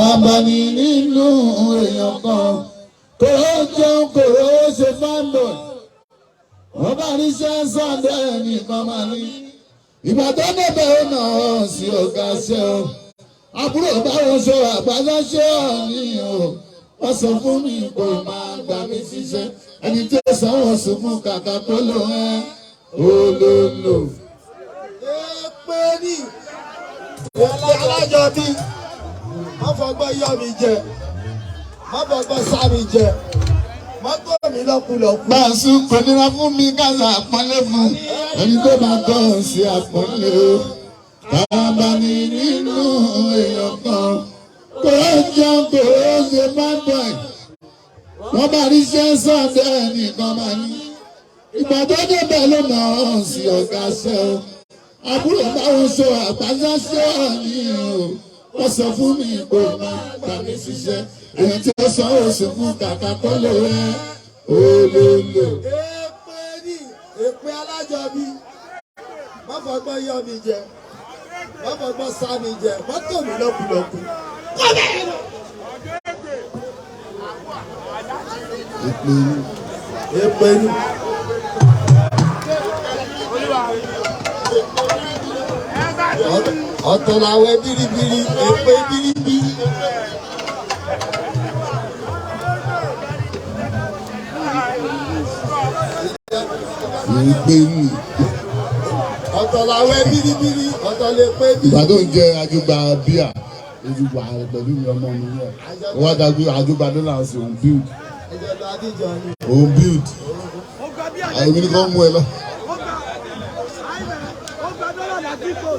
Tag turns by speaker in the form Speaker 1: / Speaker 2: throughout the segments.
Speaker 1: Karambani nínú èèyàn kan. Kòró jẹun kòró ṣe fáńbọ̀. Wọ́n bá níṣẹ́ Sunday nìkan máa ní. Ìgbà tó débẹ̀ ó nà ọ́ sí ọ̀gá ṣẹ́ o. Àbúrò báwọn ṣe àgbàjá ṣe ọ̀nì o. Wọ́n sọ fún mi kò máa gbà mí ṣiṣẹ́. Ẹni tí ó sanwó sùn fún kàkà tó lò ẹ́ olólo.
Speaker 2: Èpè ní èpè alájọbí. Má fọgbọ́n yọ mi jẹ, má fọgbọ́n sá mi jẹ, mọ́tò mi lọ́kùlọ́kù.
Speaker 1: Báàsù kò nira fún mi kásá àpọ́nlé fún ẹni tó máa tọ́ sí àpọ́nlé o. Karambani nínú èèyàn kan. Kòró jẹun kòró ṣe máa bọ̀ ẹ̀. Wọ́n bá rí iṣẹ́ Sunday nìkan máa ní. Ìgbà tó débẹ̀ ló nà ọ́ sí ọ̀gá ṣẹ́ o. Àbúrò báwọn ṣe àgbàjá ṣe ọ̀nì o. Wọ́n sọ fún mi kò máa gbà mí ṣiṣẹ́. Èyí tí ó sanwó oṣù fún kàkà kó lè rẹ́ olólo.
Speaker 2: Èpè ní èpè alájọbí. Má fọgbọ́n yọ mi jẹ, má fọgbọ́n sá mi jẹ, mọ́tò mi lọ́kùlọ́kù. Èpè ní. Ọ̀tọ̀ làwọn biribiri, èpè biribiri.
Speaker 1: Ìgbé ní.
Speaker 2: Ọ̀tọ̀ làwọn biribiri, ọ̀tọ̀ lè pé bí.
Speaker 1: Ìgbà tó ń jẹ àjùgbà bíà ojúgbà pẹ̀lú mi ọmọ mi yẹn. Ó wá dàgbé àjùgbà dọ́là sí òun build.
Speaker 2: Ìjọba Adíjọ ni.
Speaker 1: Òun build. Àyèmí ni kò mú ẹ lọ.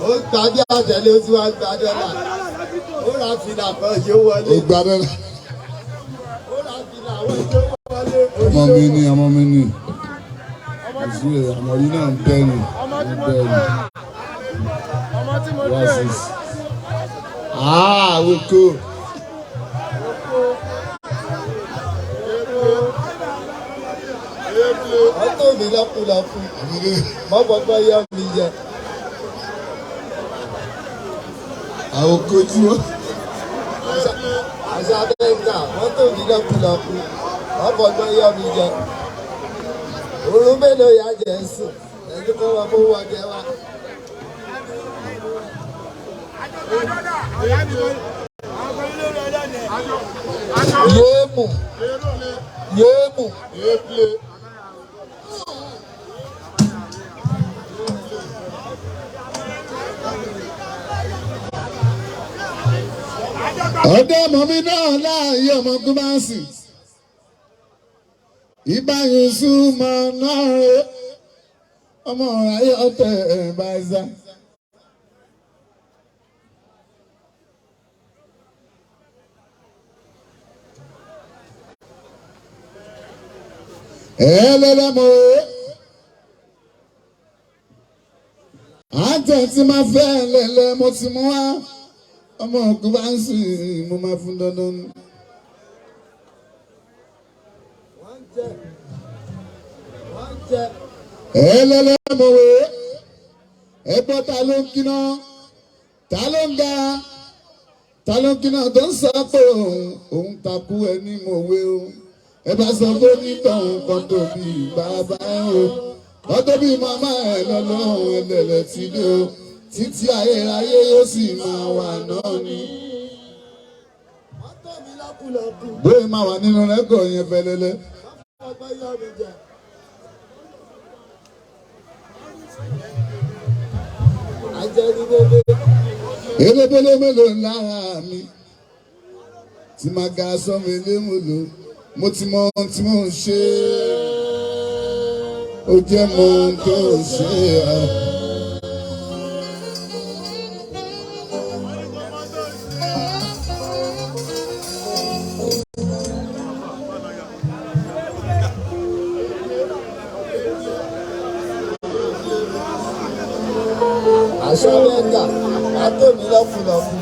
Speaker 2: Ó gba bí àtẹ̀lé ó ti wá gba dọ́là. Ó ra fìlà kan yóò wọlé.
Speaker 1: Ó gba dọ́là.
Speaker 2: Ó ra fìlà àwọn yóò wọlé.
Speaker 1: Ọmọ mi ni ọmọ mi ni. Ìṣúlẹ̀ ọmọ yìí náà ń bẹ́ ni. Ń bẹ́ ni. Wá sí. Wíkó.
Speaker 2: Mọ́tò mi lọ́kùlọ́kù. Má fọgbọ́n yọ mi jẹ.
Speaker 1: Àwọn kojú wọn.
Speaker 2: Àṣà Bẹ́ńgà, mọ́tò mi lọ́kùlọ́kù. Má fọgbọ́n yọ mi jẹ. Òru mélòó yá jẹ ń sùn? Ẹni kọ́ wọn kó wọ́n jẹ wá. Yéèmù. Yéèmù.
Speaker 1: Ọ̀dọ́ ọmọ mi náà láàyè ọmọ Kúmásì. Ìbáyọ̀ súnmọ́ náà rẹ̀ ọmọ ayé ọ̀tẹ̀ ẹ̀báyìí. Ẹlẹ́lẹ́mọ̀ àjẹ́ tí máa fẹ́ lẹ́lẹ́ mo ti mú wá ọmọ Kúmásì mo máa fún dandan ni. Ẹlẹ́lẹ́mọ̀ ẹgbọ́ ta ló ń kíná ta ló ń ga ta ló ń kíná tó ń sọ pé òun takú ẹni mọ̀wé o. Ẹ bá sọ pé nítorí kan tó bí bàbá ẹ o kan tó bí màmá ẹ lọ́lọ́run ẹlẹ́lẹ́ ti dé o títí ayérayé yóò sì máa wà náà ni.
Speaker 2: Mọ́tò mi lọ́kùlọ́kù.
Speaker 1: Bóyá máa wà nínú rẹ́kọ̀ọ́ yẹn fẹ́lẹ́lẹ́.
Speaker 2: Má fọgbọ́n yọ mi jẹ. Ajẹ́ ní bébé.
Speaker 1: Elébélé mélòó lára mi tí máa ga sọ́mi elémòlò mo ti mọ ohun tí mò ń ṣe ó jẹ́ mọ ohun tó ṣe é.
Speaker 2: Àṣà Bẹ́ńgà, mọ́tò mi lọ́kùlọ́kù.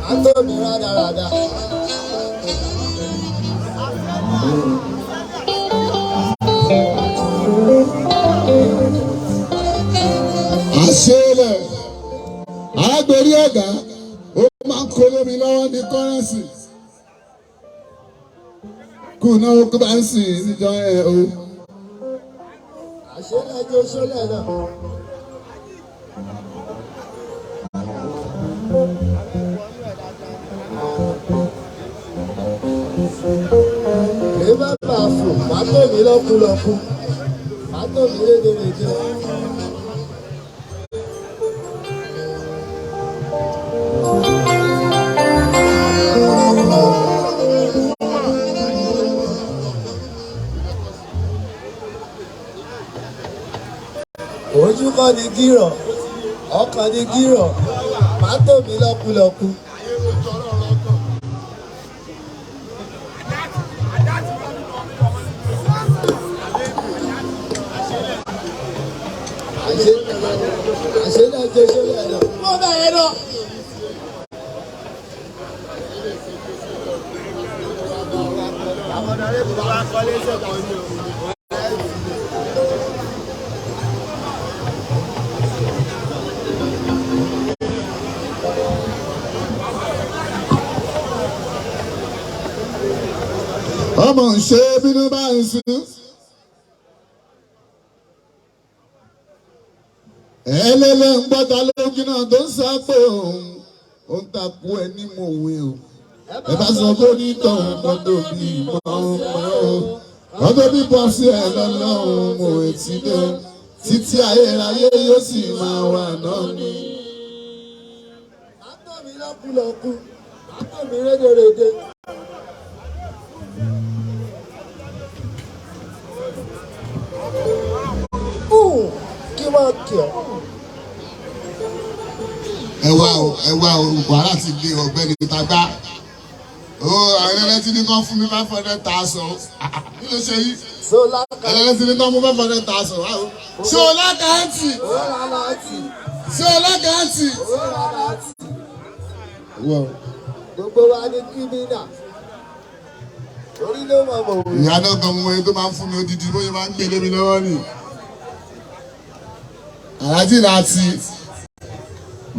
Speaker 2: Mọ́tò mi rádaràda.
Speaker 1: Àṣẹlẹ̀ àgbèrè ọ̀gá ó máa ń kó lómi lọ́wọ́ ní kọ́rẹ́nsì kù náà ó kó bá ń sìn níjọ ẹ̀ o.
Speaker 2: àṣẹlẹ̀jọ ṣọlẹ̀ náà. èyí bá bà á fò má tó mi lọ́kùlọ́kù má tó mi lédèrèdè. ojú kọ́ ni gírọ̀ ọkàn ni gírọ̀ má tó mi lọ́kùlọ́kù. àṣẹlẹ̀jọ ṣọlẹ̀ náà. mo bẹ̀rẹ̀ lọ.
Speaker 1: ọmọ ń ṣe bínú bá ń sùn. ẹlẹ́lẹ́ ń gbọ́ta lójú náà tó ń sá pé ó ń takú ẹ ní mòwe o. ẹ bá sọ pé onítọ̀hún kan tó bí mọ́ o. wọ́n tó bí bọ́ sí ẹ lọ́lọ́run mòwe tí dé títí ayérayé yóò sì máa wà náà ni.
Speaker 2: àtọ̀ mi lọ́kùlọ́kù àtọ̀ mi rédèrèdè. kí wọ́n kí ọ.
Speaker 1: ẹ wá o wàhálà ti gbé ọ̀gbẹ́ni tagbá ẹlẹ́lẹ́ tí ní kàn fún mi 500,000 kí ló ṣe yí ẹlẹ́lẹ́ tí ní kàn mú 500,000 wá o. ṣé o lákàntì ṣé o lákàntì.
Speaker 2: gbogbo wa ní kírímínà orí ló mọ̀ mọ̀ wò.
Speaker 1: ìyá náà gan mọ ẹni tó máa ń fún mi odidi bóyá máa ń gbé lémi lọ́wọ́ nì. aláàjì láti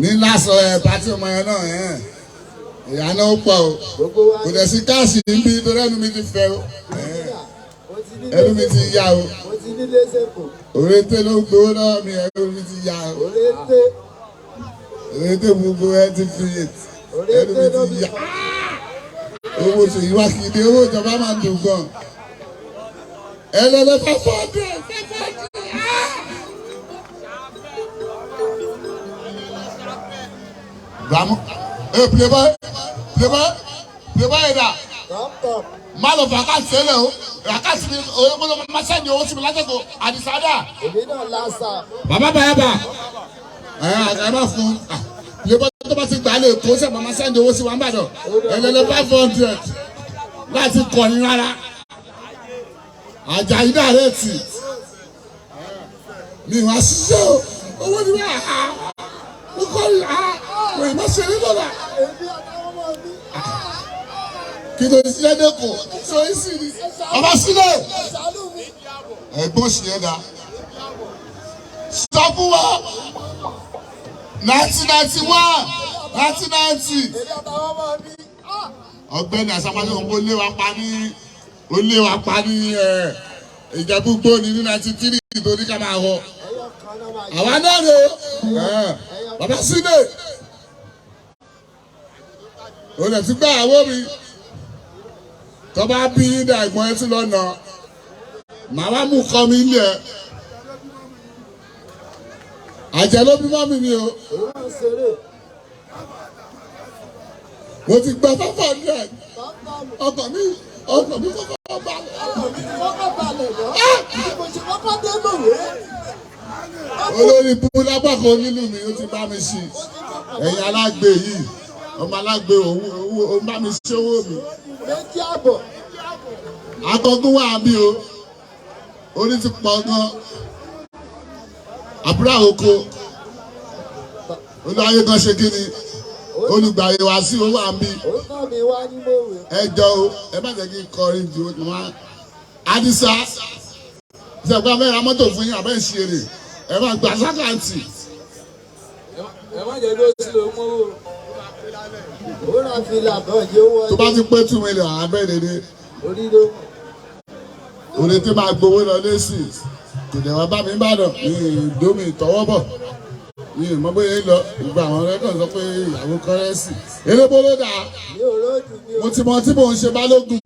Speaker 1: ní lásọ pátí ọmọ yẹn náà ìyá náà ó pọ̀ o kò dẹ̀ sí káàsì níbi torí ẹnu mi ti fẹ́ o ẹnu mi ti yá o òrété ló gbowó lọ́wọ́ mi ẹnu mi ti yá o òrété gbogbo ẹ ti fi ẹnu mi ti yá owó ṣèyí wá kìdí owó ìjọba máa dùn gan ẹlẹ́lẹ́ 500. Bravo. Playboy ẹ̀dá. Má lọ fún àkáǹtì tẹ́lẹ̀ o. Àkáǹtì mi olóńgbò máa ṣẹ́ni owó sí mi látẹ̀kọ̀ àdìsáádà.
Speaker 2: èmi náà lásà.
Speaker 1: Bàbá bàbá. Àgbà máa fún. Playboy tó bá ti gbà lè kó sẹ́ẹ̀ máa ṣẹ́ni owó sí wa ń bàdàn. Ẹlẹ́lẹ́ 500 láti kọ̀ ní rárá. Àjàyí náà rẹ̀ tì. Mi wá ṣiṣẹ́ o. Owó ni wọ́n á. Mo kọ́ rí wọ́n má ṣe ní lọ́la. Kí ló ti ṣe dẹ́kun? Sọ yìí sì ni. Ọba sílẹ̀. Ẹ̀gbọ́n sì yẹn dá. Sọ fún wa. 1991, 1990. Ọ̀gbẹ́ni Àṣàpájọ́ òun ó lé wa pa ní Ìjẹ̀bú-Igbó ní 93 torí ká máa họ. Àwa náà lò bàbá sílẹ̀. O lè ti gbá àwọ̀ mi. Tó bá bí ìdá ẹ̀gbọ́n ẹ ti lọ́nà. Màá wá mú kọ́ mi ilé ẹ̀. Àjẹ́ ló bí mọ́ mi ni o. Mo ti gba 500. Ọkọ̀ mi kọ́kọ́ balẹ̀. Olórí bú lápapọ̀ nínú mi ó ti bá mi ṣe. Ẹ̀yin alágbe yìí. Ọmọ alágbe òun bá mi ṣe owó mi. Akọgun wà bí o. Orí ti pọ̀ gan. Àbúrò àwòkọ. Olúwayé kan ṣe kí ni? Olùgbàyè wá sí owó àmì. Ẹjọ́ o, ẹ má jẹ́ kí n kọrin ju wọn. Adisa, ìṣẹ̀gbọ́n mẹ́ra mọ́tò fún yín àbẹ́ ìṣeré. Ẹ máa gba sákàǹtì.
Speaker 2: Ẹ má jẹ́ ló sí ló mọ́ o. ó rà fìlà bọ̀ jẹ́ owó.
Speaker 1: tó bá ti pé 2 million abẹ́rẹ́dẹ́
Speaker 2: orí ló
Speaker 1: òní tí máa gbowó lọ lẹ́sì kò dẹ̀ wá bá mi bàdàn ní ìdómi ìtọ́wọ́ bọ̀ ní ìmọ̀ bóyá lọ ìgbà àwọn rẹ́kọ̀ọ́ sọ pé ìyàwó kọ́rẹ́sì elébo ló dáa mo ti mọ tí mò ń ṣe Balógun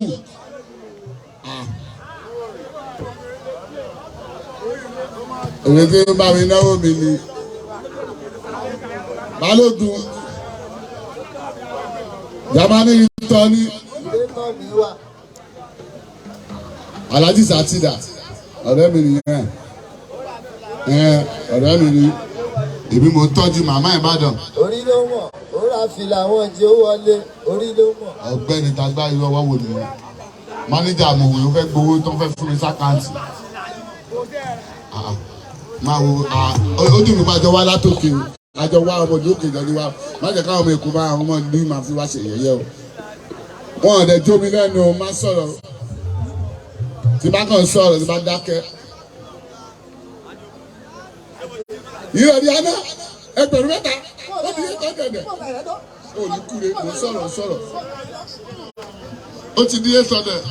Speaker 1: èmi tí ń bá mi náwó mi ni Balógun Jámánì ìtọ́ ní Alhaji Satida ọ̀rẹ́ mi nìyẹn ọ̀rẹ́ mi ni èmi mo tọ́jú màmá Ìbàdàn.
Speaker 2: orí ló mọ̀ ó ra fìlà àwọn ìjẹ́ ó wọlé orí ló mọ̀.
Speaker 1: ọ̀gbẹ́ni tagbá irú ọwọ́ wò ni mánéjà mo wò ló fẹ́ gbowó tó fẹ́ fún mi sákàǹtì. máa wo ó dùn mí máa jọ wá látòkè o àjọ wá ọmọ ìlú òkè ìjọba wa má jẹ́ káwọn ọmọ èkó bá àwọn ọmọ ìlú máa fi wá ṣe yẹ̀yẹ́ o. wọn ò dẹ̀ jó mi lẹ́nu o má sọ̀rọ̀ tí bá kàn sọ̀rọ̀ tí bá dákẹ́. ìrọ̀lẹ́ àná ẹgbẹ̀rún mẹ́ta ó ti yé tọ́jọ̀dẹ̀ ó ní kúre kò sọ̀rọ̀ ó ti di 800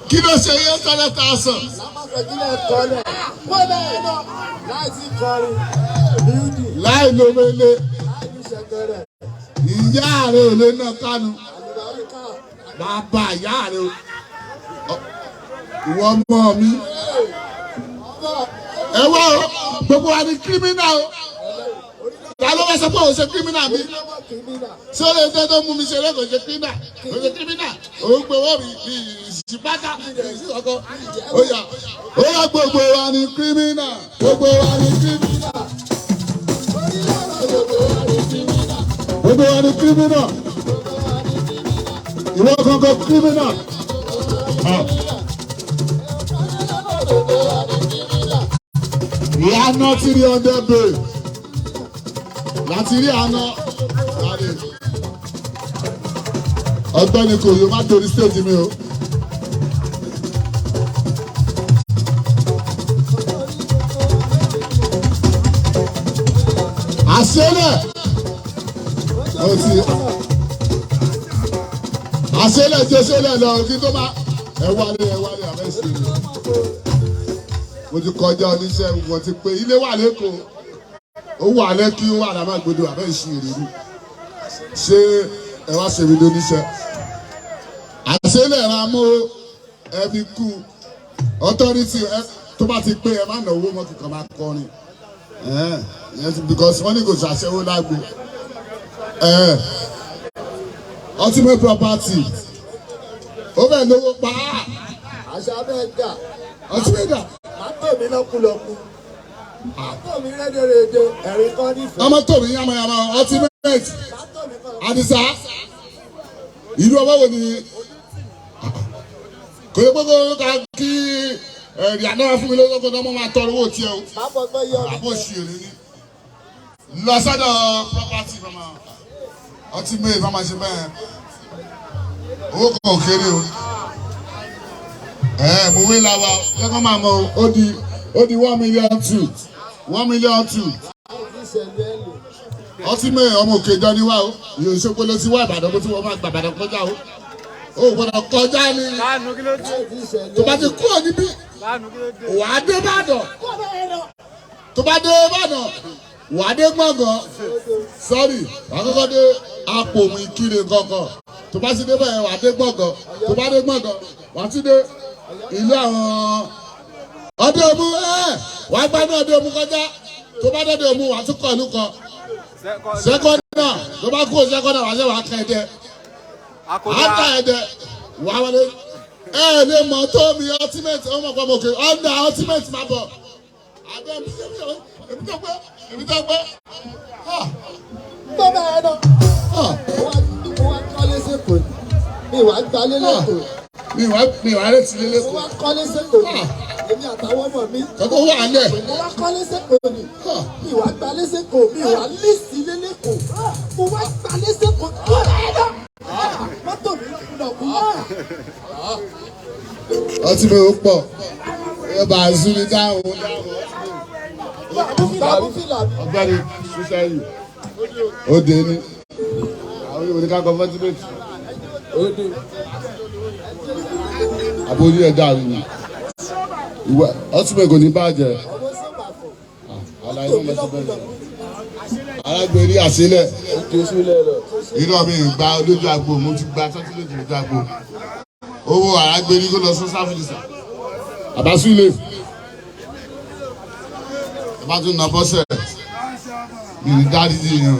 Speaker 1: kí ló ṣe 800,000. láì ló mele ìyá rẹ̀ ò lè ná kánú bàbá ìyá rẹ̀ ìwọ ọmọ mi ẹ wá o gbogbo wa ni kírímínà o ta ló fẹ́ sọ pé òun ṣe kírímínà mi ṣé ó lè ṣe tó mú mi ṣeré kò ṣe kírímínà òun gbé owó mi ìṣìpátá ìṣìkọ̀kọ̀ ó yá gbogbo wa ni kírímínà gbogbo wa ni kírímínà gbogbo wa ni kírímínà ìwọ kankan kírímínà. Ìyáná tí rí ọdẹ bèrè láti rí àná láre ọ̀gbẹ́ni kò yóò má torí stéèjì mi o. àṣẹlẹ̀ jẹ́sẹ̀lẹ̀ lọ kí tó bá ẹ wálé àbẹ́sẹ̀ rẹ̀. Mo ti kọjá oníṣẹ́ wọn ti pé ilé wà lẹ́kọ̀ọ́ ó wà lẹ́kí ó wà lámàgbọ́dọ̀ àbẹ́ ìṣirò rí ṣé ẹ wá ṣe mi lóníṣẹ́ àṣẹlẹ̀ ra mọ́ ẹbí kú authority tó bá ti pé ẹ má nà owó mọ́ kíkan máa kọrin because wọ́n ní kò ṣàṣẹ́wó lágbo ultimate property ó bẹ̀ lówó pa á.
Speaker 2: àṣà bẹ́ẹ̀ dà.
Speaker 1: ultimate dà.
Speaker 2: màtó mi lọ́kùlọ́kù. màtó mi rédèrèdè ẹ̀rín kan nífẹ̀ẹ́.
Speaker 1: ọmọ tó mi yamayama ultimate Àdìsá ìlú ọwọ́ wo ni kò yẹ gbogbo ká kí ẹ̀rì àná fún mi lọ́wọ́ kó ọmọ máa tọrọ owó tiẹ̀ o. àbò ṣìírí ni lọ sọ́dọ̀ property mama ultimate mama ṣe bẹ́ẹ̀ owó kan kéré o mo wé la wa lẹ́kọ̀ọ́ máa mọ ó di 1 million 2 1 million 2 ultimate ọmọ òkè jọ ni wá o yóò ṣokò ló ti wá Ìbàdàn bó ti wọ́n máa gbà Ìbàdàn kọjá o ó gbọ́dọ̀ kọjá ni tó bá ti kúrò níbí wà á dé Ìbàdàn tó bá dé Ìbàdàn wà á dé gbọ̀ngàn sọ́ọ̀rì àkọ́kọ́ dé àpò mi kiri kankan tó bá ti dé bẹ́ẹ̀ wà á dé gbọ̀ngàn tó bá dé gbọ̀ngàn wà á ti dé ìlú àwọn ọdẹ òmu wà á gbádùn ọdẹ òmu kọjá tó bá dọdẹ òmu wà á tún kọ ìlú kan sẹkọndà tó bá kó sẹkọndà wà á sẹ wà á kẹ ẹdẹ á kà ẹdẹ wà á wọlé lè mọ tó mi ultimate ọmọ pọ̀ mọ̀kè ọ̀ndà ultimate máa bọ̀ àbẹ èmi tó gbé
Speaker 2: bàbá ẹ náà wọ́n kọ́lé sẹ́kọ̀ọ́ mi wà á gbalé lẹ́kọ̀ọ́.
Speaker 1: mi wà rẹ̀ sílé lẹ́kọ̀ọ́.
Speaker 2: mo wá kọ́lé sẹ́kọ̀ọ́ ni èmi àtàwọn ọmọ mi.
Speaker 1: kọ́kọ́ wà lẹ̀.
Speaker 2: mo wá kọ́lé sẹ́kọ̀ọ́ ni mi wà gbalé sẹ́kọ̀ọ́ mi wà lísì lé lẹ́kọ̀ọ́ mo wá gbalé sẹ́kọ̀ọ́ tó rẹ̀ náà. mọ́tò mi lọ́kùnrin
Speaker 1: ọtí mi ò pọ̀ ẹ bá a zú mi dáhùn. ọgbẹ́ni ṣiṣẹ́ yìí ó dé ní àwọn ní ká kọ fọ́tímẹ́tì. Àbójú ẹ̀ dàrú ni. Ìwà ọtúnbẹ̀ kò ní bàjẹ́. Àlàyé náà lọ́sọ̀ bẹ́ẹ̀ ni. Alágbèrè àṣìlẹ̀. Irọ́ mi gba lójú àgbo, mo ti gba tọ́tí lójú àgbo. Owó alágbèrè kó lọ sún sáfìlìsà. Àbásúlẹ̀. Bá tún nà bọ́sẹ̀. Mi ní dáàdì dì yẹn.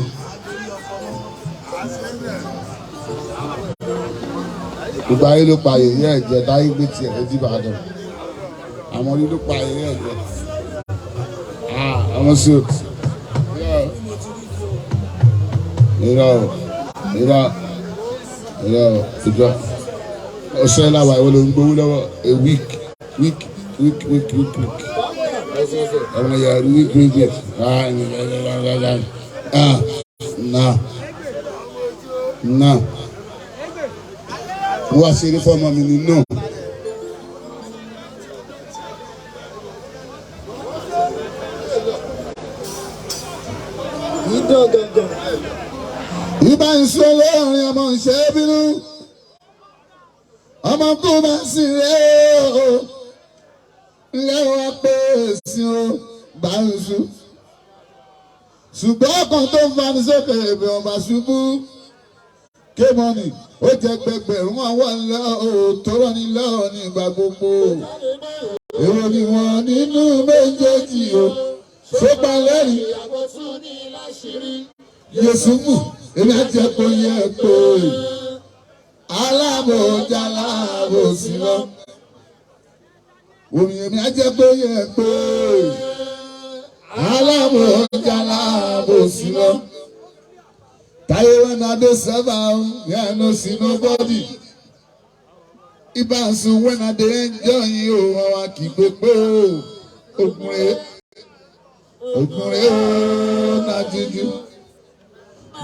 Speaker 1: Gbogbo ayé ló pa ayé yẹn ẹ̀jẹ̀ táyé gbé tiẹ̀ lójú Ìbàdàn. Àwọn orí ló pa ayé yẹn ẹ̀jẹ̀. Àwọn sí o. Irọ́ ìjọ. Ọ̀sẹ̀ làwọn ìwọ ló ń gbowó lọ́wọ́ a week. Ọmọ yàrá week. Nah. Wọ́n á ṣeré fọ́ọ̀mù mi nínú. Ìbá ń sọ lórin ọmọ ìṣe bínú. Ọmọ kú bá sì rẹ̀ o. Lẹ́wọ̀n apẹ̀ èsì o. Gbà ń sùn. Ṣùgbọ́n ọkàn tó ń fani sókè èbè ọba ṣubú. Kémọ́nì ó jẹ gbẹgbẹ̀rún àwọn ńlá òtòrò nílá ní ìgbà gbogbo. Èrò ni wọn nínú méjèèjì o. Sọ́gbà lẹ́rìí. Yéṣu mú èmi àti ẹ̀kọ́ yẹ pé alábòójà láàbò sí lọ. Omi èmi àti ẹ̀kọ́ yẹ pé alábòójà láàbò sí lọ. Táyé when I dey serve am, yeah, no see nobody. Ìbáṣu when I dey enjoy you, àwọn akígbe pé ogun rẹ̀ o,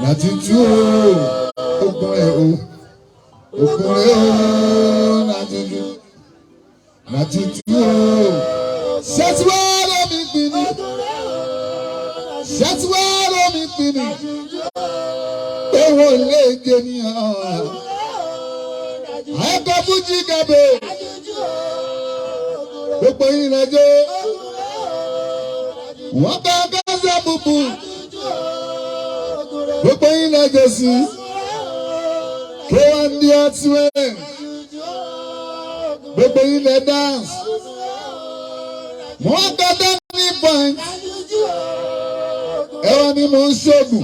Speaker 1: na juju o, ogun rẹ̀ o, na juju o. Ṣẹ́tiwárò mi pinni, ṣẹ́tiwárò mi pinni. Ewo lè jẹ ní ọ̀hún. Àyẹ̀kọ́ Fújì Gàbé. Gbogbo yín lẹ́jọ́. Wọ́n ká gẹ́sẹ̀ bùbù. Gbogbo yín lẹ́jọ́ sí. Kí wọ́n di ọtí wẹ̀. Gbogbo yín lẹ́ dance. Wọ́n ká dání point. Ẹ̀wọ̀n ni mò ń ṣògùn.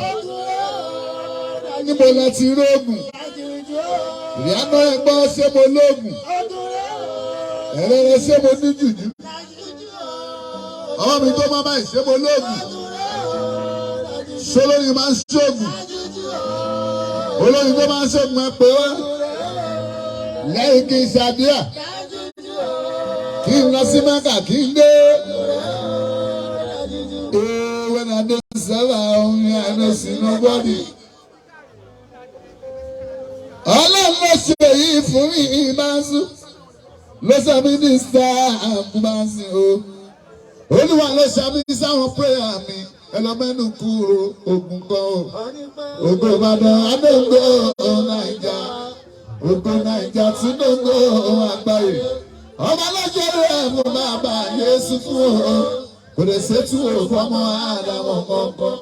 Speaker 1: Níbo la ti rógùn? Ìyáná ẹ̀gbọ́n ṣé mo lóògùn? Ẹ̀rẹ́rẹ́ ṣé mo ní jùjú? Ọmọ mi tó máa báyìí ṣé mo lóògùn? Ṣolóyin máa ń ṣògùn. Olóyin tó máa ń ṣògùn máa pè wá. Lẹ́yìn kí n ṣàdúrà. Kí n lọ sí Mẹ́kà kí n dé. When I dey serve am, I no see nobody. Ọlọ́run ló ṣe èyí fún mi ìbáṣu ló ṣe mí ní star àbúbáṣu o. Olúwa ló ṣe mí sáwọn prayer mi ẹlọ́mẹ́nu kúrò ogun kan o. Ògo Ìbàdàn adóńgó Naija, ògo Naija túndóńgó àgbáyé. Ọmọ lọ́jọ́ rẹ̀ mo máa bá Yéṣu fún o. Kò lè ṣètò ọmọ Ádámọ̀ kọ̀ọ̀kan.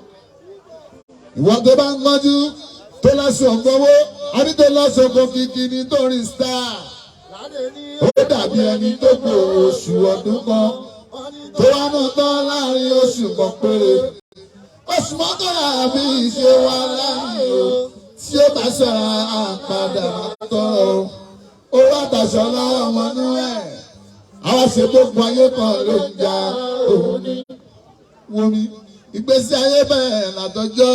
Speaker 1: Ìwọ tó bá ń gbọ́njú tó lọ́sọ̀ gbowó àbí tó lọ́sọ̀ kò kìkì nítorí star. Ó dàbí ẹni tó gbò oṣù ọdún kan tó wá náà tán láàrin oṣù kan péré. Oṣù mọ́kànlá àbí ìṣe wa láàrin o tí ó bá ṣọ́ra àpàdà máa tọrọ o. Ó wá tàṣọ lọ́wọ́ ọmọ inú ẹ̀. Àwọn ṣe gbogbo ayé kan ló ń ja òun ní. Wo mi ìgbésí ayé bẹ́ẹ̀ látọjọ́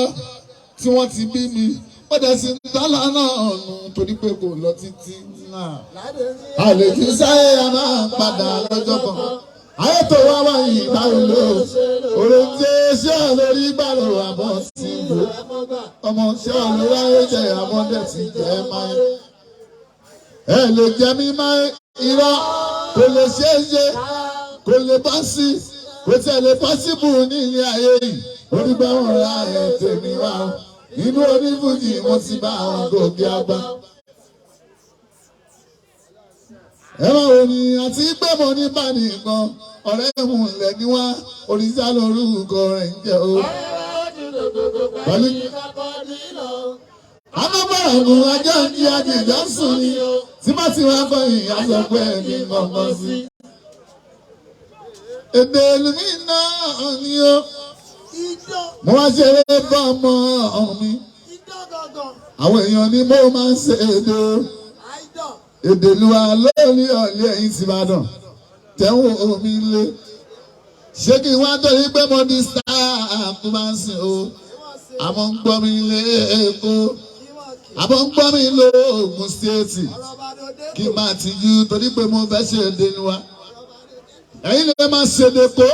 Speaker 1: tí wọ́n ti bí mi. Ó dẹ̀ sí dọ́là náà nù torí pé kò lọ títí náà. Àlejò sáyé a máa ń padà lọ́jọ́ kan. Ayé tó wá wáyé báwo ló? Òrèǹtí ṣé olórí gbàlò àbọ̀ sí ìlú. Ọmọ ṣé olórí ayé jẹ àmọ́dé ti jẹ́ máyé. Ẹ lè jẹ mí máyé irọ́ kò lè ṣeé ṣe kò lè bá sí kò tẹ̀ lè pọ́sibù ní ilé ayé yìí. Onígbà wọn ra ẹ̀ tèmi wá o. inú onífújì mo ti bá àwọn gòkè àgbà. ẹ máa wò ní àti pé mo ní bá nìkan ọ̀rẹ́ mu lẹ̀ ní wá òrìṣà lórúkọ rẹ̀ ń jẹ́ o. pẹ̀lú amábọ̀rọ̀ ògùn ajá ń jí àjèjọ́ sùn ni tí bá ti wá kọ́ ìyá sọ pé ẹni kọ̀ọ̀kan sí. èdè ìlúmí náà ni ó mo wá ṣeré bọ́ ọmọ mi àwọn èèyàn ni mo máa ń ṣe èdè èdè ìlúwa lórí ọ̀lẹ́ ẹ̀yìn ti Ìbàdàn tẹ̀wọ̀n omi lé ṣé kí wọ́n torí pé mo di sáà tó máa ń sìn o àmọ́ ń gbọ́ mi lé èkó àmọ́ ń gbọ́ mi lé Ògùn stéètì kí n máa tìjú torí pé mo fẹ́ ṣe èdè ìlúwa ẹ̀yin lè máa ṣe èdè kó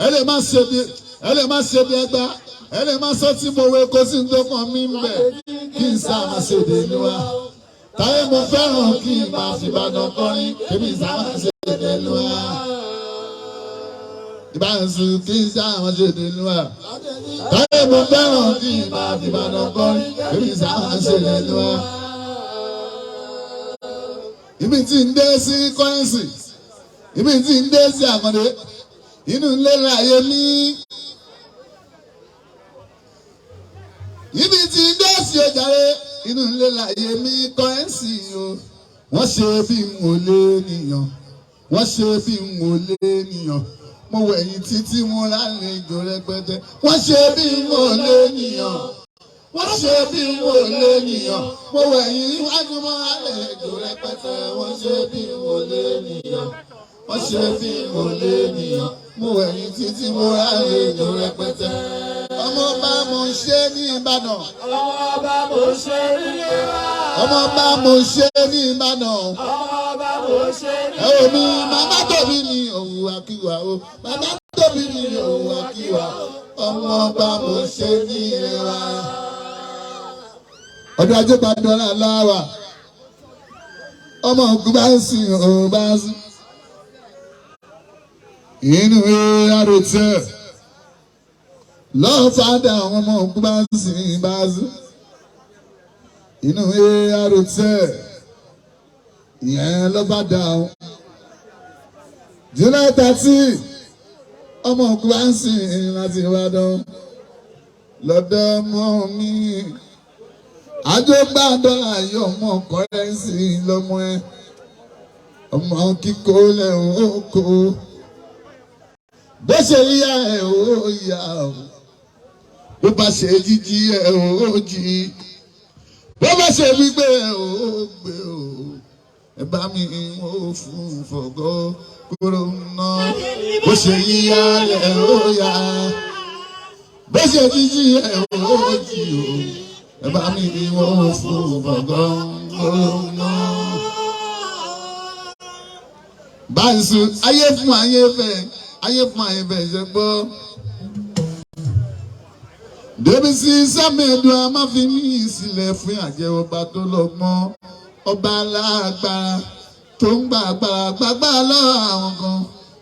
Speaker 1: ẹ lè máa ṣe èdè Ẹ̀gbá ẹ lè máa sọ tí mo wé kó sí ní tó kàn mí ń bẹ̀ kí n sá máa ṣe èdè ìlúwa táyé mo fẹ́ràn kí n máa fi Ìbàdàn kọrin kébì sá máa ṣe èdè ìlúwa ìbáraẹ̀sùn kí n sá máa ṣe èdè ìlúwa táyé mo fẹ́ràn kí n máa fi Ìbàdàn kọrin kébì sá máa ṣe èdè ìlúwa. Ibi tí ń dé sí kọ́rẹ́nsì ibi tí ń dé sí Àkàndé inú ilé láyé mi ibi tí ń dé sí ojàre inú ilé láyé mi kọ́rẹ́nsì o wọ́n ṣe bí mo lé nìyàn wọ́n ṣe bí mo lé nìyàn mo wẹ̀yìn títí mo lálejò rẹpẹtẹ wọ́n ṣe bí mo lé nìyàn wọ́n ṣe bí mo lé nìyàn mo wẹ̀yìn iwájú mo lálejò rẹpẹtẹ wọ́n ṣe bí mo lé nìyàn wọ́n ṣe bí mo lé nìyàn mo wẹ̀yìn títí mo lálejò rẹpẹtẹ. ọmọ bá mo ṣe ní Ìbàdàn.
Speaker 2: ọmọ bá mo ṣe ní Ìbàdàn.
Speaker 1: ọmọ bá mo ṣe ní Ìbàdàn.
Speaker 2: ọmọ bá mo ṣe ní Ìbàdàn.
Speaker 1: ẹ wò mí màmá tóbi ní òun àkíwá o màmá tóbi ní òun àkíwá ọmọ bá mo ṣe ní Ìbàdàn. ọdún ajé gbàdúrà láwà ọmọ ògùn bá ń sìn òun bá ń sìn inú àròtẹ lọ́ọ́ fàdà àwọn ọmọ ògùn bá ń sìn bá ń sìn inú àròtẹ ìyẹn ló bá dà ó July 30 ọmọ ògùn bá ń sìn láti Ìbàdàn lọ́dọ̀ ọmọ mi àjọgbá dọ́là yọ ọmọ kọ́rẹ́nsì lọ́mọ ẹ ọmọ kíkó lẹ̀ ó kó bó ṣe yíyá ẹ̀ ó yá o bó bá ṣe jíjí ẹ̀ ó jí bó bá ṣe gbígbé ẹ̀ ó gbé o ẹ bá mi ó fún fọ̀gọ́ kúrò náà bó ṣe yíyá ẹ̀ ó yá bó ṣe jíjí ẹ̀ ó jí o ẹ bá mi ó fún fọ̀gọ́ kúrò náà. báyìí sùn ayé fún ayé fẹ́ ayé fún ayé bẹ́ẹ̀ ṣe gbọ́. Débísí Sámẹ́dùn a máa fi ní ìsìlẹ̀ fún àjẹ́ ọba tó lọ́gbọ́n ọba alágbára tó ń gba agbára gbàgbà lọ́wọ́ àwọn kan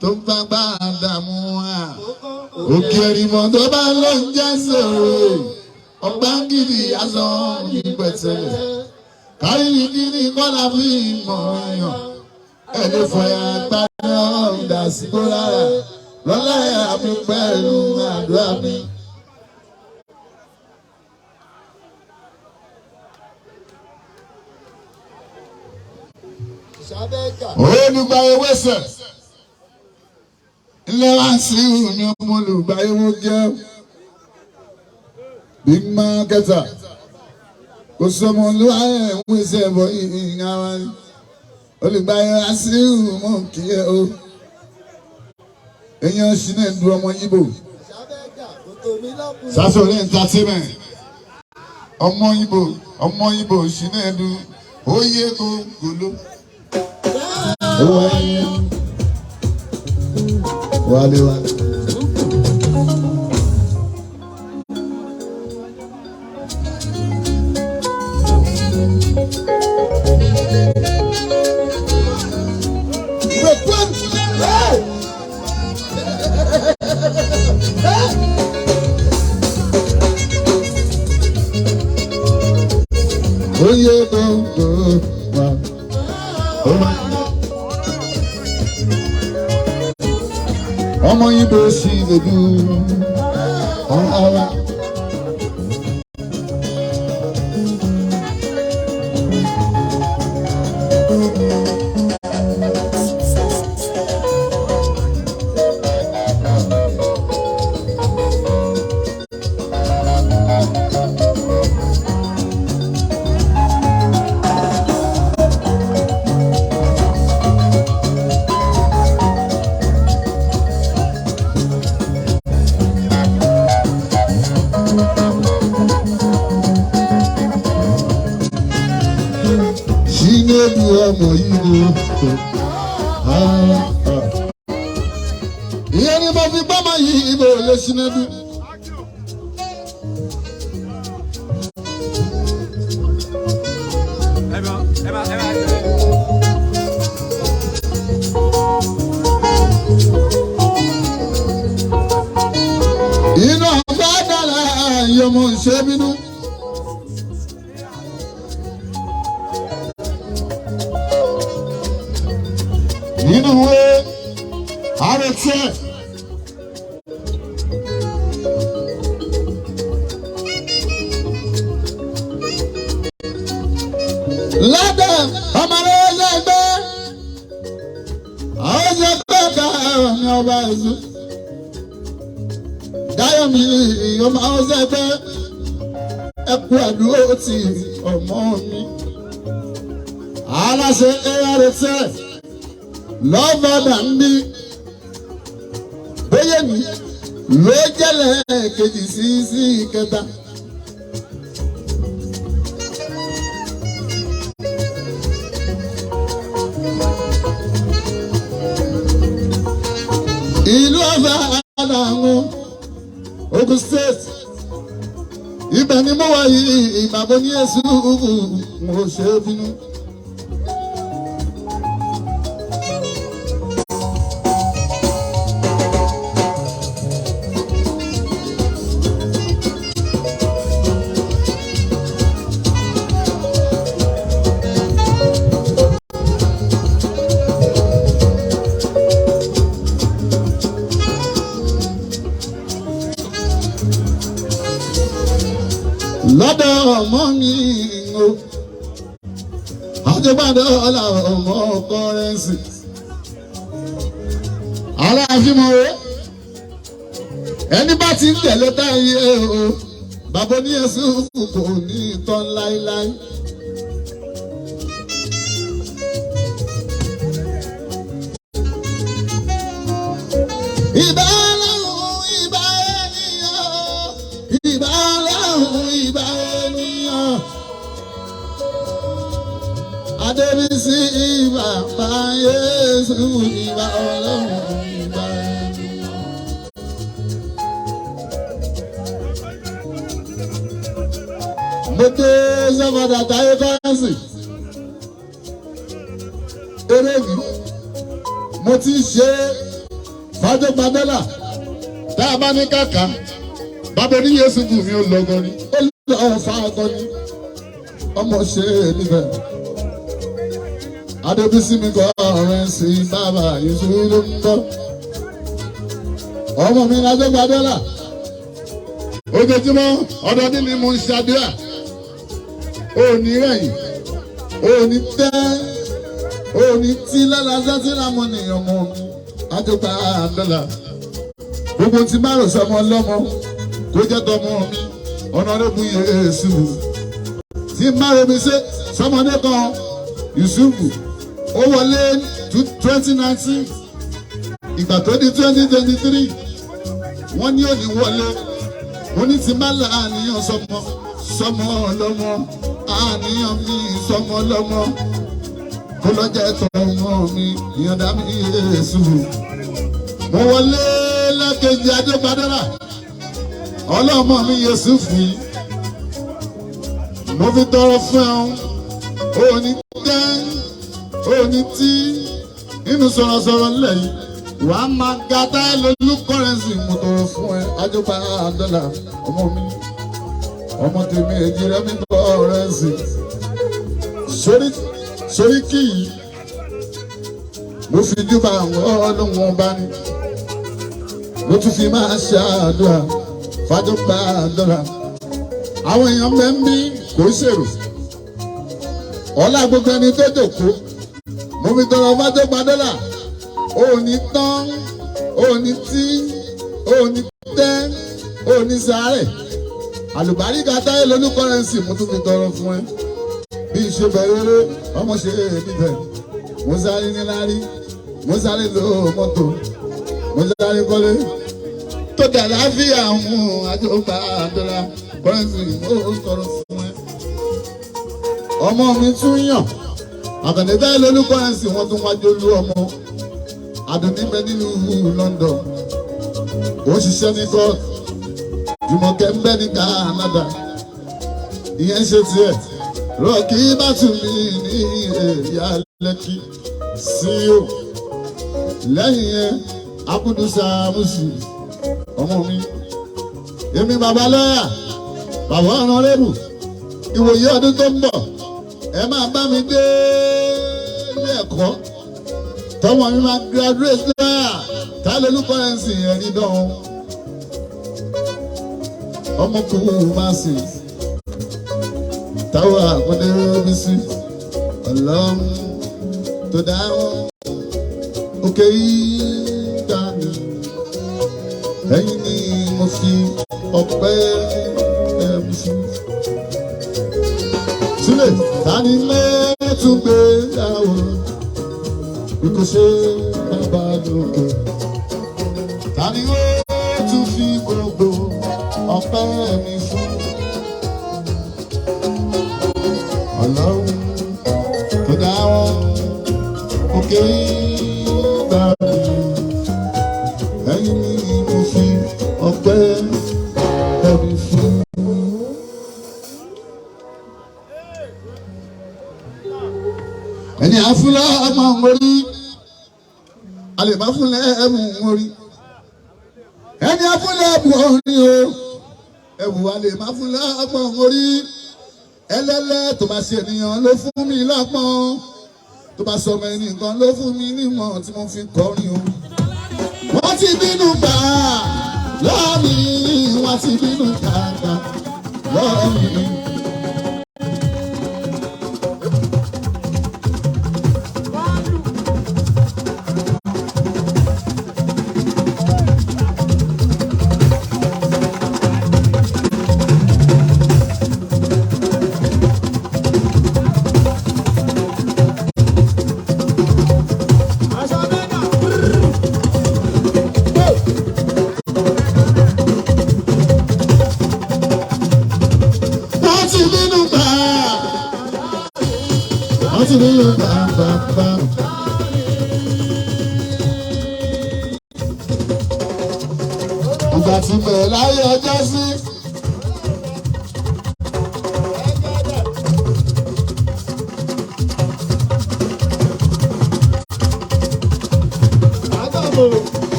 Speaker 1: tó ń gbàgbà dààmú wa. Òkè ẹ̀rìmọ̀ tó bá ló ń jẹ́ sọ̀rọ̀ ọgbà gidi aṣọ ìpẹ̀tẹ̀lẹ̀ kárí gidi kọ́lá fún ìmọ̀ èèyàn ẹni fọyà gbàdé ọ̀dà síkó lára lọ́lá àmì pẹ̀lú àdúrà mi. olùgbà ewé sẹ̀ ilé wa sí ìhùn ọmọ olùgbà ewé jẹ́ big marketer kò sọmọ olúwa ẹ̀ ń wíṣẹ́ bọ̀ ìhìnà wa ni olùgbà ewé sí ìhùn mọ̀ kí ẹ o èèyàn ṣì náà du ọmọ yíbò Sasori entertainment ọmọ yíbò ṣì náà du oyè gògòló. Wale wale. oyè gbogbo wa. Ọmọ Ìgbò sì lè dùn ara. Ọmọ yìí ìyẹn ni mo fi gbọ́mọ yìí ibo lè ṣinẹ́dú. Inú ọgbà dára yọmọ ṣe bínú. Nínú ìwé àrètí ládà ọmọdé ẹgbẹ́ àwọn ṣe kọ́ka ní ọba ẹ̀sùn dáyọ̀mí ọmọ àwọn ṣe ẹgbẹ́ ẹkú àdúró ti ọmọ mi aláṣẹ àrètí lọ́bọ̀dà ń bí bóyá mi ló jẹ́lẹ̀ kejì sí kẹta. Ìlú ọba àdàrún Ogun State ibẹ̀ ni mo wà yìí ìgbàgbọ́ ní èṣù mo ṣe é bínú. Lọ́dọ̀ ọmọ mi o, àjẹgbàdọ̀ ọ̀la ọmọ kọ́rẹ́nsì. Aláàfin mọ̀ o, ẹni bá ti ń tẹ̀lé táyé o, bàbá ní Jésù kò ní tán láíláí. Ìbà Ọlọ́run ìbà ènìyàn, ìbà Ọlọ́run ìbà ènìyàn. Adébísí ìbà bá Jésù ìbà Ọlọ́run ìbà ènìyàn. Mo dé sọ́kọ̀dà táyé fáǹsì. Eré mi, mo ti ṣe Fájọ́ Gbadẹ́là. Tá a bá ní kàkà, bàbá ní Jésù kù mí ó lọ́gọ́ ni. Ó lọ́ fa ọkọ ni. Ọmọ ṣe é níbẹ̀. Adébísí mi kọ́ ọ̀rẹ́ sí bàbá Yéṣu ló ń bọ̀. Ọmọ mi ní Fájọ́ Gbadẹ́là. Ojoojúmọ́ ọdọọdún ni mo ń ṣàdúrà. Òní rẹ̀yìn, òní tẹ́, òní tí lálásán tí lámọ̀ nìyẹn mọ́ mi. Àjọpá àdọ́là. Gbogbo tí má rò sọmọ lọ́mọ kó jẹ́ tọmọ mi. Ọ̀nàdébù Yéṣu. Tí má rò mi ṣe sọmọdé kan Yusufu. Ó wọlé 2019. Ìgbà tó di 2023. Wọ́n ní òní wọlé. Wọ́n ní tí má là àníyàn sọmọ lọ́mọ. Àníyàn mi sọmọ lọ́mọ. Kó lọ jẹ́ tọmọ mi. Ìyàndá mi Yéṣu. Mo wọlé lẹ́kẹ̀jì Adébádọ́là. Ọlọ́mọ mi Yéṣu fún yín. Mo fi tọrọ fún ẹ òní tẹ́, òní tí nínú sọ̀rọ̀sọ̀rọ̀ lẹ́yìn. Wàá máa ga táyé lójú kọ́rẹ́nsì. Mo tọrọ fún ẹ Adébádọ́là ọmọ mi. Ọmọ tèmi èjì rẹ̀ mi kọ́rẹ́nsì. sórí kì í mo fi júbà àwọn ọlọ́wọ́n bá ní mo tún fi máa ṣàdúrà fàjọpá àdúrà àwọn èèyàn mẹ́mbí kò ṣèrò ọlá gbogbo ẹni tó jòkó mo fi tọrọ fàjọpá dọ́là òní tán òní tí òní tẹ́ òní sáré àlùbáríkà táyé lónú kọ́rẹ́nsì mo tún fi tọrọ fún ẹ bí ìṣe bẹ̀rẹ̀ ọmọ ṣe níbẹ̀ mo sáré níláárí mo sáré lo mọ́tò mo sáré kọ́lé tó dà láfíà mú àjọpá àdọ́là kọ́rẹ́nsì mo tọrọ fún ẹ. ọmọ mi tún yàn àkàndé táyé lónú kọ́rẹ́nsì wọ́n tún wájú olú ọmọ àdùnní bẹ nílùú London ó ṣiṣẹ́ ní court Jùmọ̀kẹ́ ń bẹ ní Canada ìyẹn ṣe tiẹ̀ rọ́ọ̀kì bá tún mí ní ìyá Lẹ́kì sí o lẹ́yìn yẹn Abudu Samusi ọmọ mi èmi bàbá lọ́yà bàbá ọ̀ràn lẹ́bù ìwòye ọdún tó ń bọ̀ ẹ máa bá mi dé ilé ẹ̀kọ́ tọmọ mi máa graduate lọ́yà táyé lónú kọ́rẹ́nsì ẹ̀rí dán ọmọkùnrin máa sìn táwọn àpọ̀dé bí sí ọlọ́run tó dáwọ́ òkè ìdáni ẹ̀yìn ni mo fi ọpẹ́ ẹ̀mí sí. sílẹ̀ tani mẹ́tùgbé dáwọ́ bí kò ṣe bàbá lóko tani ó tún fi gbogbo ọpẹ́ mi fún ọlọ́run tó dáwọ́ òkè ìgbàlè ẹ̀yìn ni mo fi ọpẹ́ mi fún. ẹni àfúlá ọmọ mórí alèbá fúnlẹ̀ ẹ̀mú mórí ẹni àfúlẹ̀ ẹ̀mú orin o ẹ̀wù alèbá fúnlẹ̀ ọmọ mórí ẹlẹ́lẹ́ tó bá ṣe ènìyàn ló fún mi lọ́pọ́n tó bá sọ ọmọ ẹni nǹkan ló fún mi nímọ̀ tí mo fi kọrin o. wọ́n ti bínú gbà lọ́ọ̀mì wọ́n ti bínú gbà lọ́ọ̀mì. Ìgbà tí mo láyé ọjọ́ sí.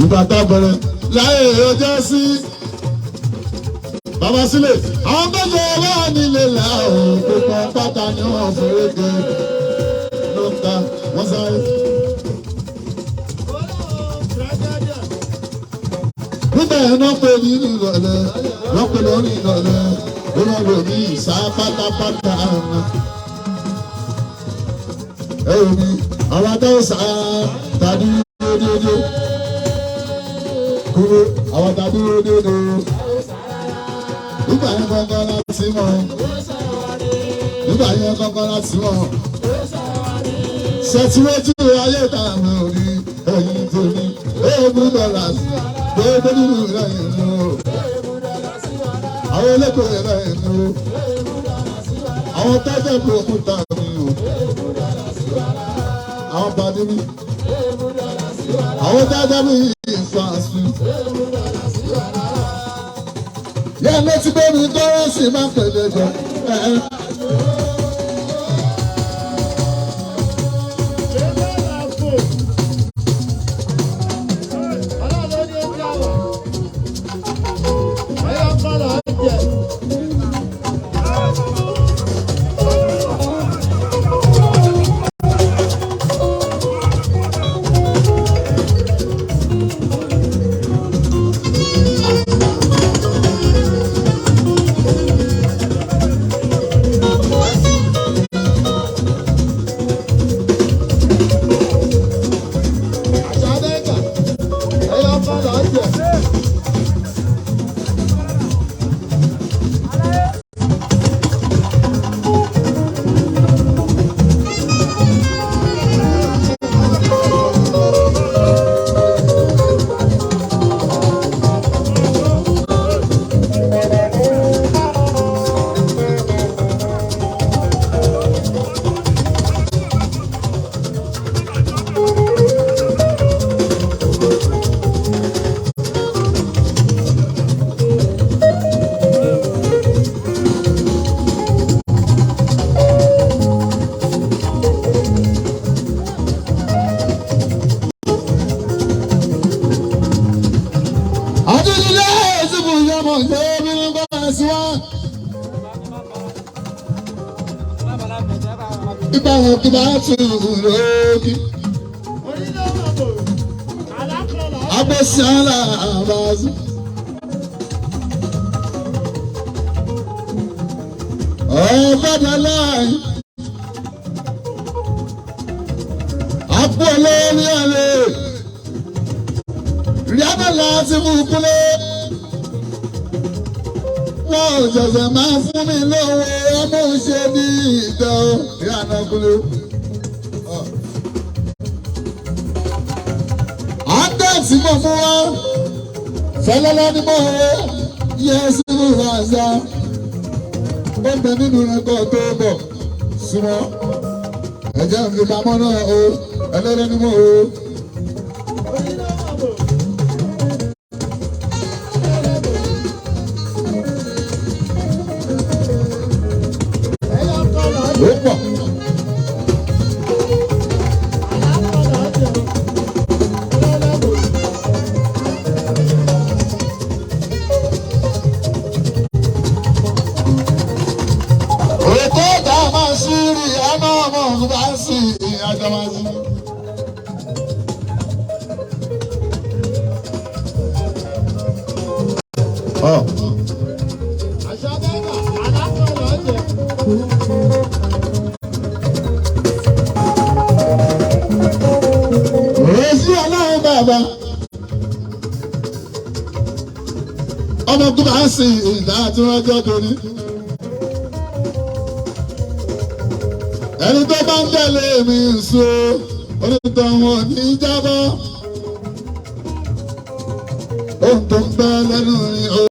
Speaker 1: Ìgbà tá a bẹ̀rẹ̀ láyé ọjọ́ sí. Bàbá sílẹ̀, àwọn méje wà nílé làwọn gbogbo pátá ni wọ́n fẹ́rẹ́ gẹ ló ń ta wọ́n sáré. Nígbà yẹn náà pé nínú ìrọ̀lẹ́, wọ́n pè lórí ìrọ̀lẹ́, ó lọ lò ní ìsá pátápátá ọ̀nà. Ẹ ò ní àwọn adáwọ̀ sáà tàbí déédéé. Kúrò àwọn tàbí déédéé. Nígbà yẹn kankan láti mọ̀. Nígbà yẹn kankan láti mọ̀. Ṣètìwéjú ayé tààmù òní ẹ̀yìn tóní. $8 gbogbo nínú ìrẹ̀yìn mú. Àwọn ẹlẹ́kọ̀ọ́ ìrẹ̀yìn mú. Àwọn tẹ́tẹ́ kò kúta mi o. Àwọn bàdé mi. Àwọn tẹ́tẹ́ mi ìfàsù. Yẹ́n ló ti gbé mi tọ́wọ́ sí máa pẹ̀lẹ́ jọ. Ibà wọn kí bá tù lókì. Agbésí àlà àbázú. Ọ̀gbọ́dọ̀ láàyè. Àpò olórí àlè. Rihanna láti mú kúlé. Wọ́n ò ṣẹ̀ṣẹ̀ máa fún mi lówó ọmọ ṣe ní ìtọ́ Rihanna kúlé. Àǹdẹ̀sí mọ̀ fún wa. Fẹ́lẹ́lẹ́ ni mo wọ yẹ́sí mú wàzà. Ó bẹ nínú ẹ̀kọ́ tó bọ̀ súnmọ́. Ẹ̀jẹ̀ ń fi pamọ́ náà o. Ẹlẹ́lẹ́ ni mo wọ. Ọmọ tó bá ń sin ìdá tí wọ́n jọ́ torí. Ẹni tó bá ń tẹ̀lé mi so onítọ̀ wọn ní jábọ́. Ohun tó ń bẹ lẹ́nu rin o,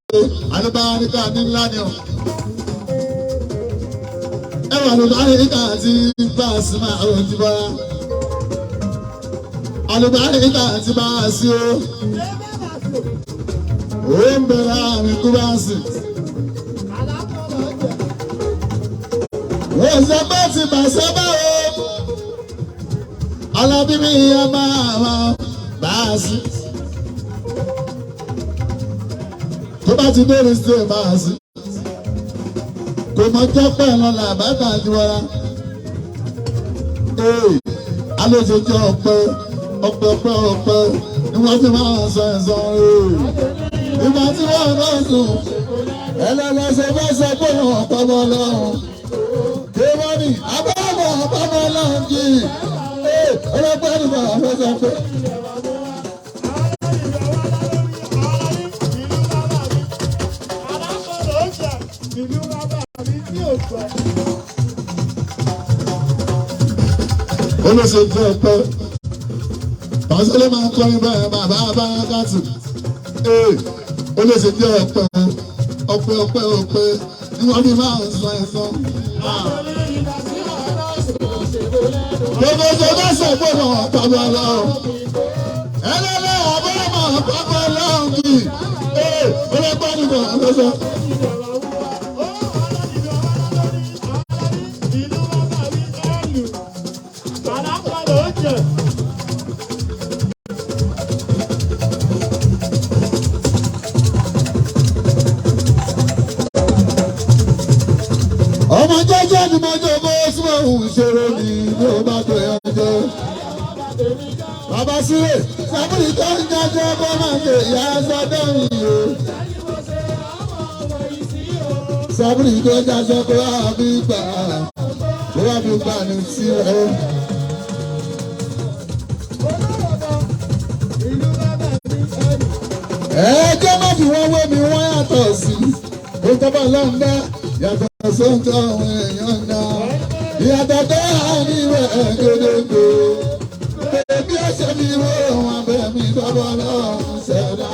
Speaker 1: àlùbáríkà ní ńlá ni o. Ẹwà àlùbáríkà ti bá a sí máa ò ti bọ́ra. Àlùbáríkà ti bá a sí o. Ó ń bẹ̀rẹ̀ àmì kúbáàsì. Wọ́n ṣe bá ti bàṣẹ́ báwo. Alábí mi yẹ máa wá báàsì. Tó bá ti bẹ̀rẹ̀ sí báàsì. Kò mọ jẹ́ pẹ́ lọ́la bàtà àjùwọ́ra. Alóṣe jẹ́ ọ̀pẹ ni wọ́n ti máa sọ ẹ̀sọ́ rẹ̀. Ìgbà tí wọ́n náà sùn, ẹlẹ́lẹ́sẹ̀ bá sọ pé wọ́n pọ́nmọ́ lọ́hùn. Kéwọ́nì, abẹ́rẹ́ pọ́nmọ́ lọ́hùn jì. Ọlọ́pàá ni bàbá fẹ́ sọ pé. Olóṣè jẹ́ ọ̀pẹ. Pàṣẹlẹ̀ máa ń kọrin bẹ́ẹ̀ bàbá Bárakátù. Olóṣè jẹ́ ọ̀pẹ ni wọ́n fi máa ń sọ ẹ̀sán. Gbogbo ṣe bá sọ pé wọ́n pàmò lọ́wọ́. Ẹlẹ́lẹ́ àbúrò máa pàmò lọ́wọ́ kì í. Ọlọ́pàá ni mo ń sọ. Ọmọ jẹ́jẹ́ ni mo jókòó síbẹ̀ òun ṣeré ni bí ó bá tó yẹn jẹ́. Bàbá sílẹ̀ sábúrì tó ń jẹ́jẹ́ bó máa ṣe ìyá sọ́dọ̀ yìí o. Sábúrì tó jẹ́jẹ́ kó wá bí gbà ní sílẹ̀. Ẹ̀ẹ́dẹ́ má fi wọ́n wé mi wọ́n yàtọ̀ sí. Ó tọ́ba lọ́nà yàtọ̀ sóńtọ́ àwọn èèyàn náà. Ìyàtọ̀ tó hàn ní ìwé ẹ̀ẹ́dẹ́gbẹ́. Bébí ẹ̀ṣẹ̀ mi wó wọn bẹ́ẹ̀ mi tọ́bọ̀ lọ́rùn ṣẹ̀dá.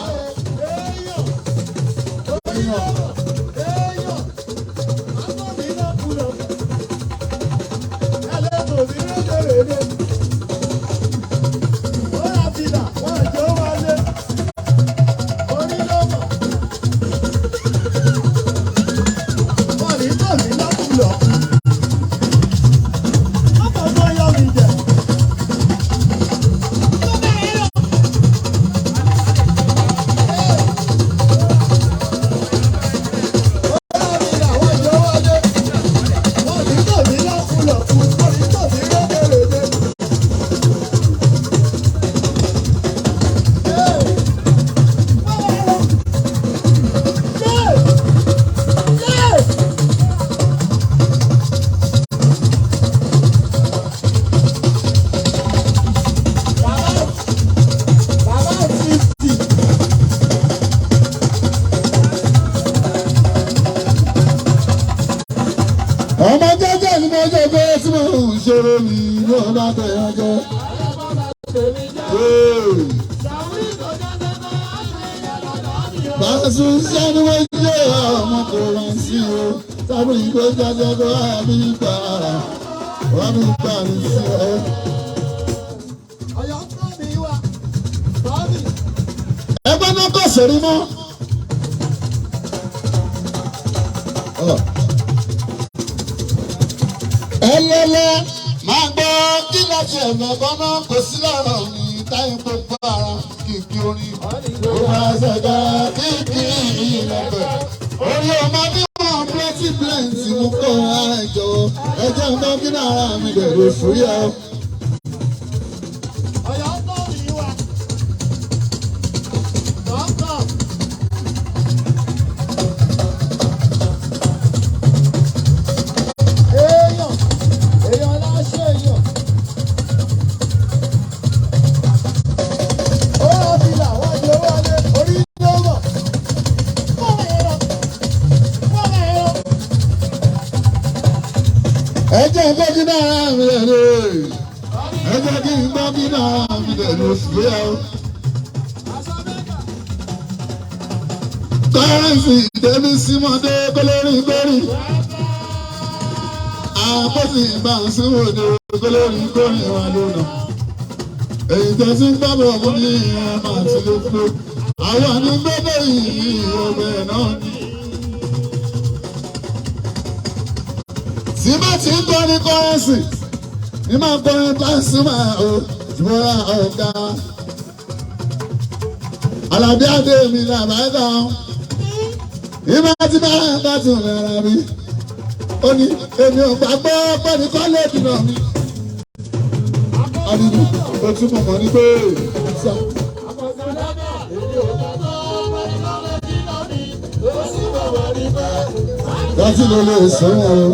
Speaker 1: tí mo ń ṣeré mi ló bá tẹ̀yàn jẹ. Bàṣù sẹ́ni wọ́n jẹ́ ọmọ kò wọ́n sí o. Sábà ìgbó jáde kó wá bí gbà wá bí gbà ní sí ẹ. Ẹgbẹ́ náà kò sẹ́rí mọ́. Ẹlẹ́lẹ́ máa gbọ́ kí láti ẹ̀mẹ́ bọ́ná kò sí lọ́rọ̀ mi táyé gbogbo ara kìkì orin. Ó máa ṣẹ̀dá kìkì ìlẹ̀kẹ̀. Orí ọmọ bí wọ́n plenty plenty mú kọ́ ara ìjọ̀wọ́. Ẹjẹ́ ń bọ́ kí náà ara mi bẹ̀rẹ̀ fúyà. Ẹjẹ́ ń bọ́ kí náà ara mi bẹ̀rẹ̀. Ẹjẹ́ kí n bọ́ kí náà ara mi bẹ̀rẹ̀ fúyà. Kọ́rẹ́nsì Débí Símọ́dé kólórí gbórí. Àpótí ìbánsíwò ni kólórí gbórí wà lónà. Èyí tó ti ń gbábọ̀ fún ní ẹ̀mà àti lókùló. Àwọn ní gbọ́dọ̀ yìí ọbẹ̀ náà ni. Tí bá ti ń kọ́ ní kọ́rẹ́nsì, ní máa kọ́ ní Pasuma o, ìmọ̀ra ọ̀gá. Àlàbí Adé mi làbáyé ìmọ̀ àti bá tún rárá mi. Ó ní èmi ò gbàgbọ́ pẹ̀lú kọ́lé dùnà mi. Àdìdì ó tún mọ̀ ní pé sọ. Láti ló lè sọ́wọ́ o.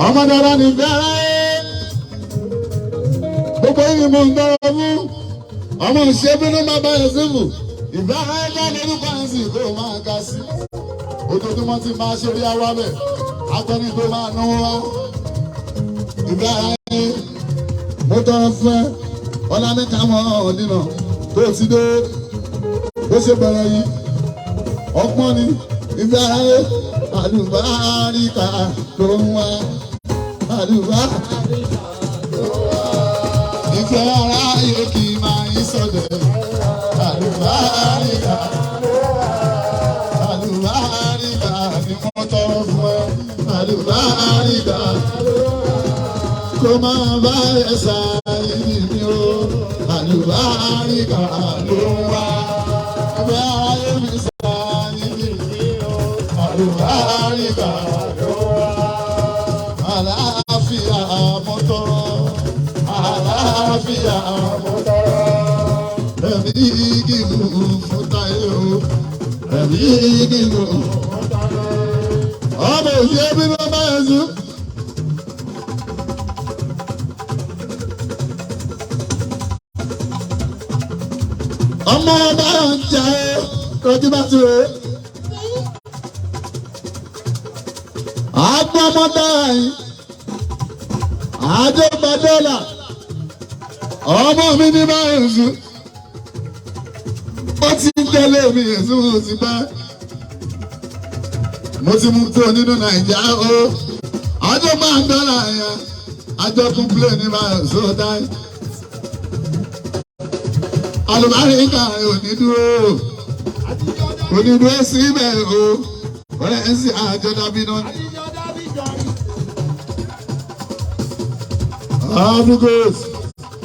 Speaker 1: Ọmọ dára ní bẹ́ẹ̀rẹ̀ gbogbo yìí mo ń gbọ́rọ̀ fún ọmọ ìṣẹ́bínú máa bá yẹn síbù ìbẹ́ẹ̀rẹ̀ ẹ̀dá nínú pàǹsì kó o máa ga sí ojoojúmọ́ tí máa ṣe rí awá bẹ̀ akọni tó máa náwó wá ìbẹ́ẹ̀rẹ̀ mo tọrọ fún ẹ ọlá ní káwọn ọ̀nìnà tó ti dé bó ṣe bẹ̀rẹ̀ yìí ọgbọ́n ni ìbẹ́ẹ̀rẹ̀ àlùbáríkà ló ń wá. Ìfẹ́ aráyé kì í máa ń sọ̀dẹ̀. Àlùbáríkà ni wọ́n tọrọ fún ẹ. Àlùbáríkà kó máa bá ẹ sáyé mi o. Àlùbáríkà ló ń wá. Ìfẹ́ aráyé mi sáyé mi o. Àlùbáríkà ló ń wá. Àlàáfíà mọ́tọ́rọ́, àlàáfíà mọ́tọ́rọ́. Ẹ̀mí gígùn fún Táyé o, ẹ̀mí gígùn fún Táyé. Ọmọ òṣèré bí wọ́n bá yẹn sùn. Ọmọ ọba ń jà ẹ́ lójú bá ti rè é. Àgbọ̀n ọmọ dára yìí. Àjọpàdọ́là ọmọ mi ní báyìí sùn. Ó ti ń tẹ́lẹ̀ mi èsùn ó ti bá. Mo ti mú tó nínú Nàìjíríà o. Àjọpàdọ́là yẹn àjọkùnplé ní báyìí sùn dáì. Àlùbáríkà onídúró síbẹ̀ o. Ọ̀rẹ́ ẹ̀ ń sìn àjọ dábí náà. Africos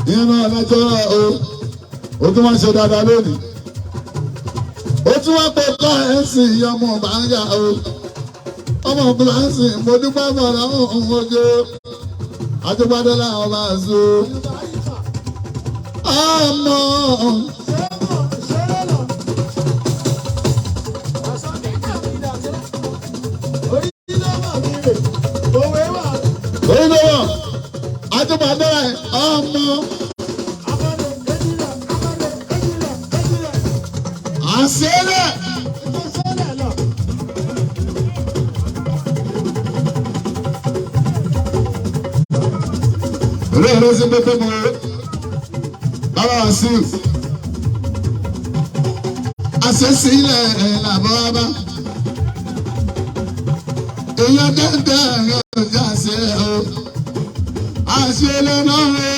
Speaker 1: ìyẹn náà lẹ́jọ́ o tún wọ́n ṣe dáadáa lónìí. Ó tún wọ́n pé kọ́ ẹ̀ ń sìn ìyá ọmọ ọba ń yà o. Ọmọ ọba ń sìn mo dúpẹ́ bọ̀ láwọn ohun ojú. àtúgbàdé làwọn máa zo ọmọ. orí lọ́wọ́ àtúgbàdé ọmọ. àṣẹlẹ̀. Rero se bebe mo baba si asesi ile la baba eyan dende ya se o asele na re